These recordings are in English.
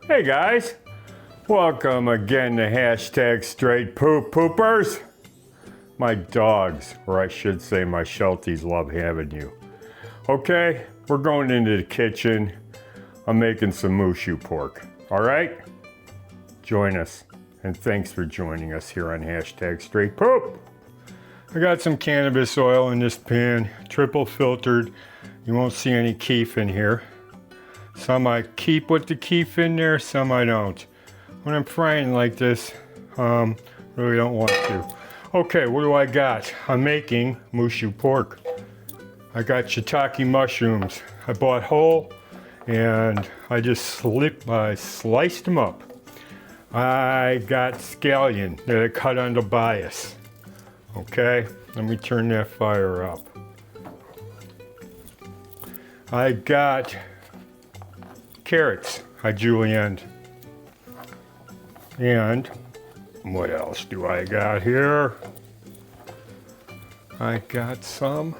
Hey guys, welcome again to hashtag straight poop poopers. My dogs, or I should say my Shelties, love having you. Okay, we're going into the kitchen. I'm making some MOO SHU pork, all right? Join us, and thanks for joining us here on hashtag straight poop. I got some cannabis oil in this pan, triple filtered. You won't see any keef in here. Some I keep with the keef in there, some I don't. When I'm frying like this, really don't want to. Okay, what do I got? I'm making MOO SHU pork. I got shiitake mushrooms. I bought whole, and I just sliced them up. I got scallion that I cut on the bias. Okay, let me turn that fire up. I got carrots, I julienned. And what else do I got here? I got some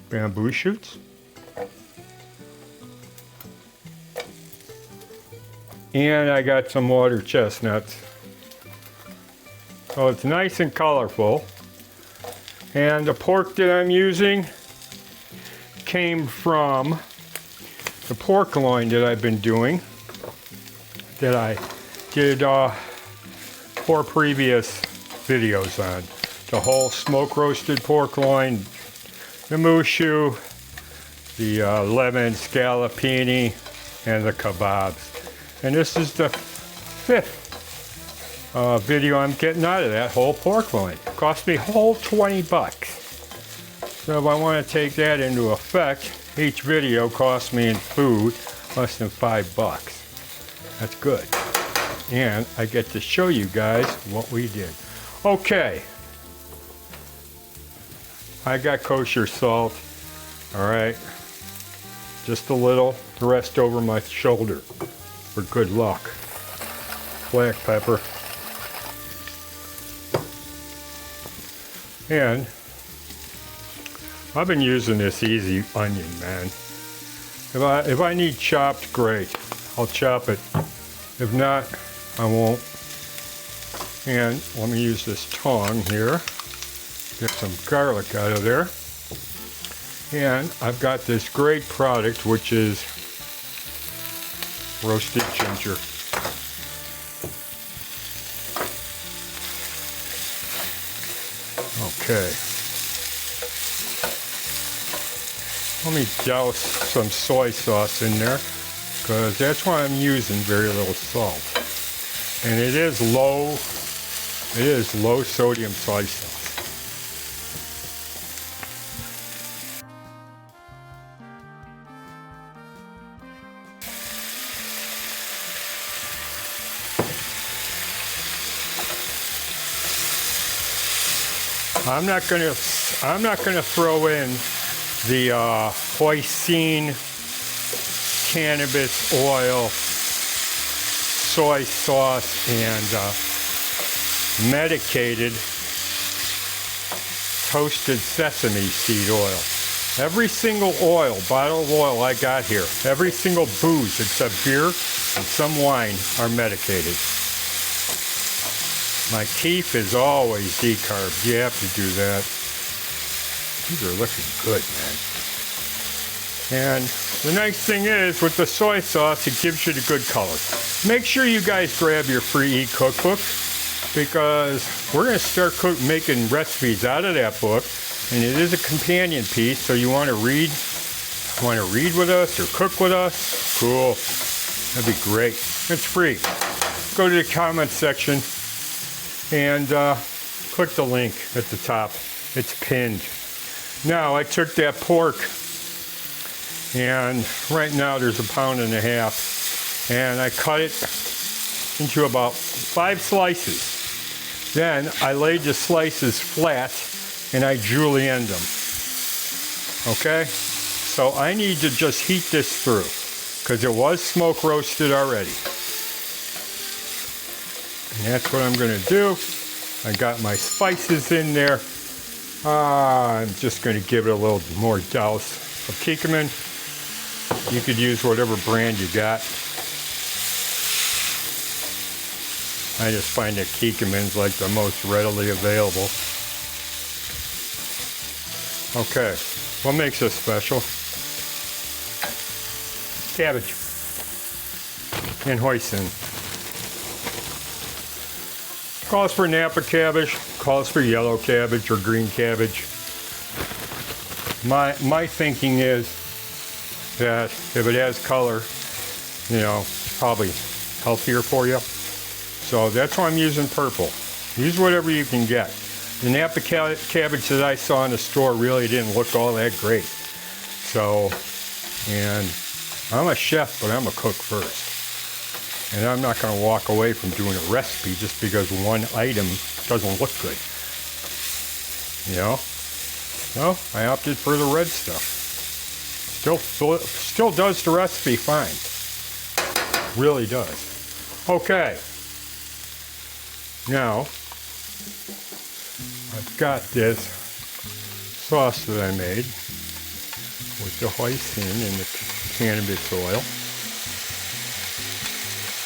bamboo shoots. And I got some water chestnuts. So it's nice and colorful. And the pork that I'm using came from the pork loin that I've been doing, that I did 4 previous videos on. The whole smoke roasted pork loin, the MOO SHU, the lemon scallopini, and the kebabs. And this is the 5th video I'm getting out of that whole pork loin. It cost me whole 20 bucks. So if I want to take that into effect, each video costs me in food less than 5 bucks. That's good. And I get to show you guys what we did. Okay. I got kosher salt. All right. Just a little, the rest over my shoulder for good luck. Black pepper. And I've been using this easy onion, man. If I need chopped, great. I'll chop it. If not, I won't. And let me use this tong here. Get some garlic out of there. And I've got this great product, which is roasted ginger. Okay. Let me douse some soy sauce in there, because that's why I'm using very little salt. And it is low sodium soy sauce. I'm not gonna throw in the HOISIN cannabis oil, soy sauce, and medicated toasted sesame seed oil. Every single bottle of oil I got here, every single booze except beer and some wine are medicated. My keef is always decarbed. You have to do that. These are looking good, man. And the nice thing is, with the soy sauce, it gives you the good color. Make sure you guys grab your free e-cookbook, because we're going to start making recipes out of that book, and it is a companion piece, so you want to read with us or cook with us? Cool. That'd be great. It's free. Go to the comments section and click the link at the top. It's pinned. Now, I took that pork, and right now there's 1.5 pounds, and I cut it into about 5 slices. Then I laid the slices flat, and I julienned them. Okay? So I need to just heat this through, because it was smoke roasted already. And that's what I'm going to do. I got my spices in there. I'm just going to give it a little more douse of curcumin. You could use whatever brand you got. I just find that Kikkoman's like the most readily available. Okay, what makes this special? Cabbage and hoisin. Calls for Napa cabbage, calls for yellow cabbage or green cabbage. My thinking is that if it has color, you know, probably healthier for you. So that's why I'm using purple. Use whatever you can get. The Napa cabbage that I saw in the store really didn't look all that great. So, and I'm a chef, but I'm a cook first. And I'm not going to walk away from doing a recipe just because one item doesn't look good. You know? No, I opted for the red stuff. Still does the recipe fine. Really does. Okay. Now, I've got this sauce that I made with the hoisin and the cannabis oil.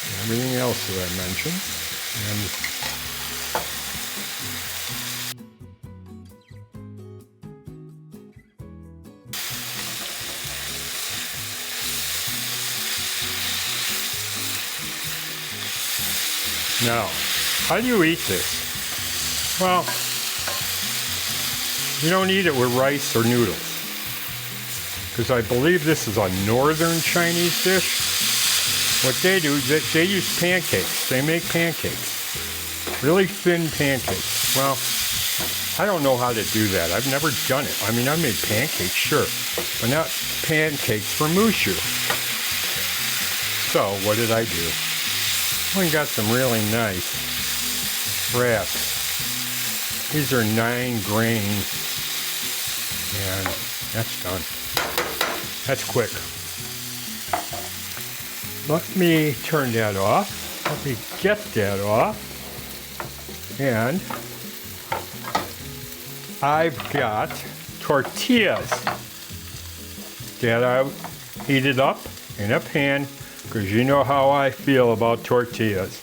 And everything else that I mentioned. Now, how do you eat this? Well, you don't eat it with rice or noodles. Because I believe this is a northern Chinese dish. What they do, they use pancakes. They make pancakes. Really thin pancakes. Well, I don't know how to do that. I've never done it. I mean, I made pancakes, sure. But not pancakes for MOO SHU. So, what did I do? I got some really nice wraps. These are 9 grain, and that's done. That's quick. Let me turn that off. Let me get that off. And I've got tortillas that I heated up in a pan, because you know how I feel about tortillas.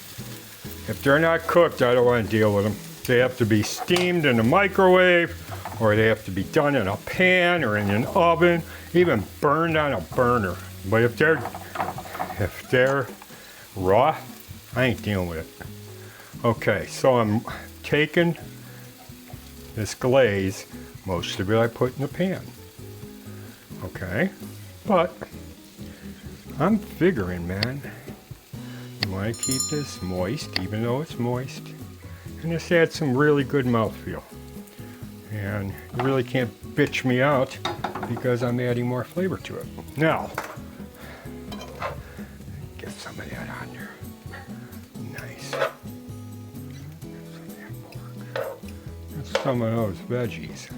If they're not cooked, I don't want to deal with them. They have to be steamed in the microwave, or they have to be done in a pan or in an oven, even burned on a burner. But if they're raw, I ain't dealing with it. Okay, so I'm taking this glaze, most of it I put in the pan. Okay, but I'm figuring, man, you want to keep this moist, even though it's moist, and this adds some really good mouthfeel. And you really can't bitch me out because I'm adding more flavor to it. Now, get some of that on there. Nice. Get some of those veggies.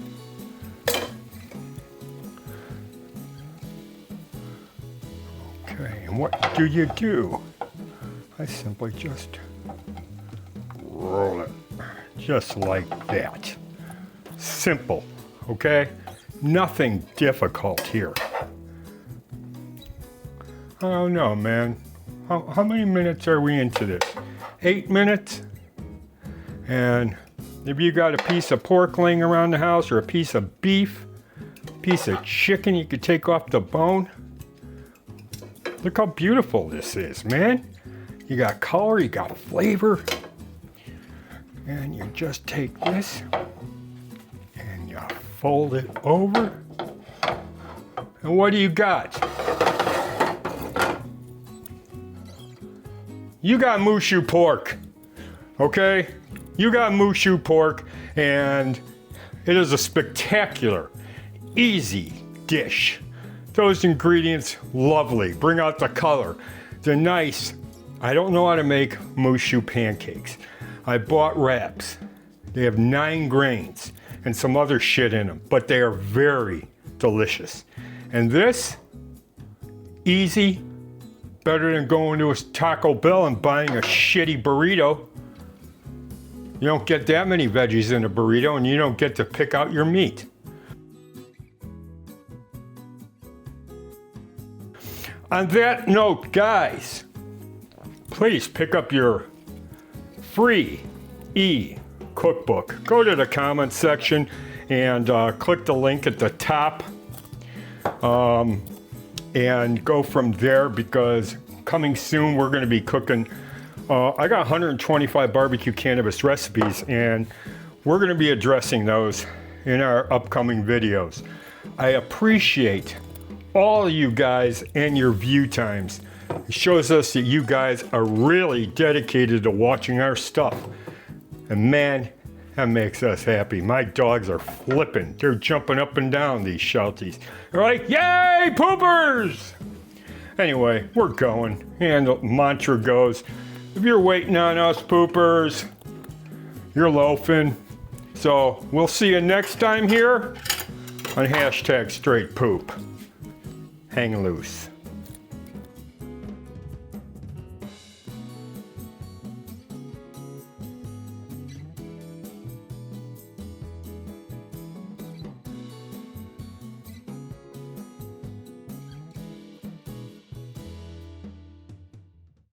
Okay, and what do you do? I simply just roll it, just like that. Simple, okay? Nothing difficult here. I don't know, man. How many minutes are we into this? 8 minutes? And if you got a piece of pork laying around the house, or a piece of beef, piece of chicken you could take off the bone. Look how beautiful this is, man. You got color, you got flavor. And you just take this and you fold it over. And what do you got? You got MOO SHU pork, okay? You got MOO SHU pork, and it is a spectacular, easy dish. Those ingredients, lovely. Bring out the color. The nice, I don't know how to make MOO SHU pancakes. I bought wraps. They have 9 grains and some other shit in them, but they are very delicious. And this, easy, better than going to a Taco Bell and buying a shitty burrito. You don't get that many veggies in a burrito, and you don't get to pick out your meat. On that note, guys, please pick up your free e-cookbook. Go to the comment section and click the link at the top and go from there, because coming soon we're going to be cooking. I got 125 barbecue cannabis recipes, and we're going to be addressing those in our upcoming videos. I appreciate all of you guys and your view times. It shows us that you guys are really dedicated to watching our stuff. And man, that makes us happy. My dogs are flipping. They're jumping up and down, these shelties. They're like, yay, poopers! Anyway, we're going. And the mantra goes, if you're waiting on us, poopers, you're loafing. So we'll see you next time here on #StraightPoop. Hang loose.